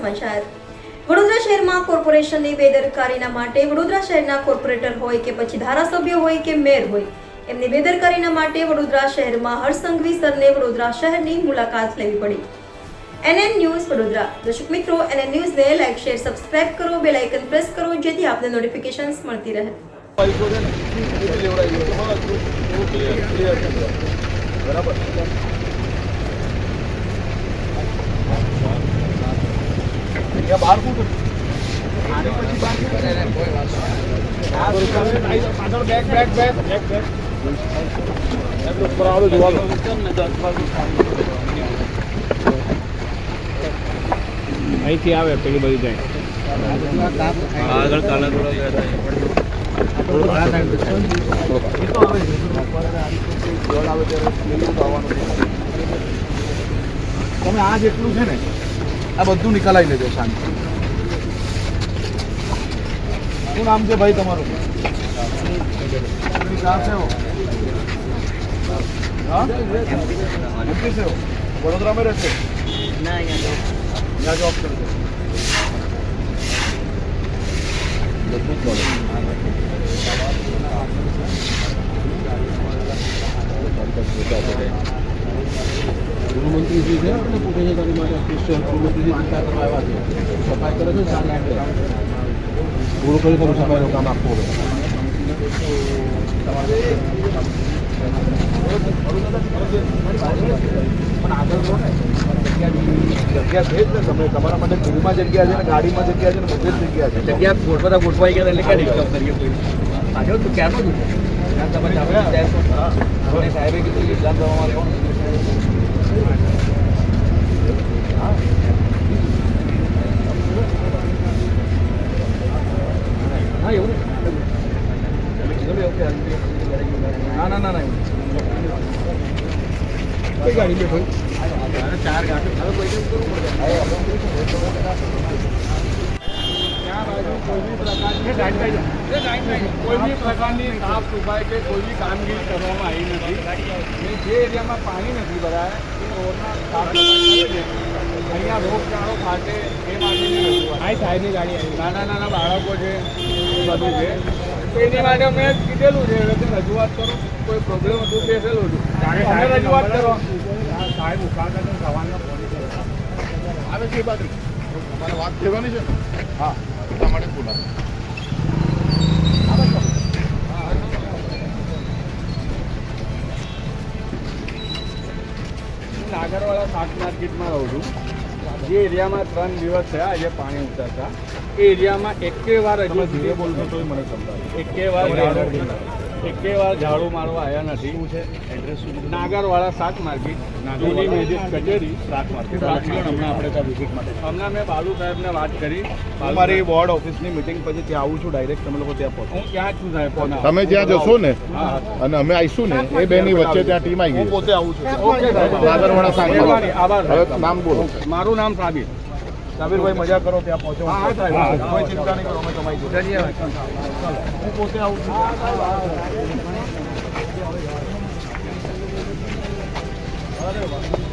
સમાચાર વડોદરા શહેરમાં કોર્પોરેશનની બેદરકારીના માટે વડોદરા શહેરના કોર્પોરેટર હોય કે પછી ધારાસભ્ય હોય કે મેયર હોય એમની બેદરકારીના માટે વડોદરા શહેરમાં હર્ષસંઘવી સરને વડોદરા શહેરની મુલાકાત લેવી પડી। NN ન્યૂઝ વડોદરા દર્શક મિત્રો, NN ન્યૂઝને લાઈક, શેર, સબસ્ક્રાઇબ કરો, બેલ આઇકન પ્રેસ કરો જેથી આપને નોટિફિકેશન્સ મળતી રહે। બરાબર या बाहर को आने પછી બાર કોઈ વાત નહીં। આગળ back back back back back એક ઉપર આવો જોવા લો અહીંથી આવે પેલી બધી જાય આગળ કાલા થોડો ગયા હતા થોડો આ સાઈડ તો આવે જોડ આવે ત્યારે લીલું આવવાનું તમે આ જેટલું છે ને આ બધું નિકાલાઈ લેજો શાંતિ। શું નામ છે ભાઈ તમારું? कहाँ से हो? एमपी से हो? वडोदरा में रहते? ना यहाँ जॉब करते? ગૃહમંત્રીજી છે આપણે પૂછે છે તારી માટે સ્પેશિયલ ગૃહમંત્રીજી ચિંતા કરવા આવ્યા છે, સફાઈ કરે છે સારી રીતે પૂરું કરી તમે સફાઈનું કામ આપવું હવે પણ આગળ જો ને જગ્યા છે જ ને તમે તમારા માટે ઘરમાં જગ્યા છે ને ગાડીમાં જગ્યા છે ને બધે જ જગ્યા છે। જગ્યા બધા ગોઠવાઈ ગયા એટલે ક્યાં ડિસ્ટર્બ કરીએ કોઈ આગળ તો ક્યાંનો જ તમે સાહેબે કીધું વિધાનસભામાં રહેવાનું हाँ એવું ના ના ના ના કઈ ગાડી લે ભાઈ ચાર ગાડી હવે કોઈ કરવું પડે કોઈ બી પ્રકારની સાફ સફાઈ કે કોઈ બી કામગીરી કરવામાં આવી નથી। જે એરિયામાં પાણી નથી ભરાયા એ રોડના સાફ સફાઈ છે। અહીંયા રોગચાળો ફાટે એ માટેની આ સાહેબની ગાડી આવી નાના નાના બાળકો છે એ બધું છે એની માટે મેં કીધેલું છે એટલે રજૂઆત કરો કોઈ પ્રોબ્લેમ હતું બેસેલું છું તમે રજૂઆત કરો સાહેબ ઉકાળતા સવારના આવે છે એ બાજુ તમારે વાત કહેવાની છે ને હા એટલા માટે બોલા નાગરવાળા શાક માર્કેટમાં રહું છું। જે એરિયામાં 3 દિવસ થયા આજે પાણી ઉતરતા એ એરિયામાં એકે વાર હજી ધીરે બોલતો તો મને સમજાવે એકે વાર ઝાડુ મારવા આવ્યા નથી। શું છે એડ્રેસ? નાગરવાળા શાક માર્કેટ જૂની મેજિસ્ટ્રેટ કચેરી શાક માર્કેટ। હમણાં આપણે ત્યાં વિઝિટ માટે હમણાં મેં બાલુ સાહેબને વાત કરી મારી વોર્ડ ઓફિસની મિટિંગ પછી ત્યાં આવું છું ડાયરેક્ટ તમે લોકો ત્યાં પહોંચો। હું ત્યાં છું સાહેબ તમે જ્યાં જશો ને અને અમે આવીશું ને એ બેની વચ્ચે ત્યાં ટીમ આવી ગઈ પોતે આવું છું। ઓકે નાગરવાળા શાક આભાર। નામ બોલો? મારું નામ સાબિર। સાબિરભાઈ મજા કરો ત્યાં પહોંચો કોઈ ચિંતા નહીં કરો અમે તમારી જોડે હું પોતે આવું છું। અરે વાહ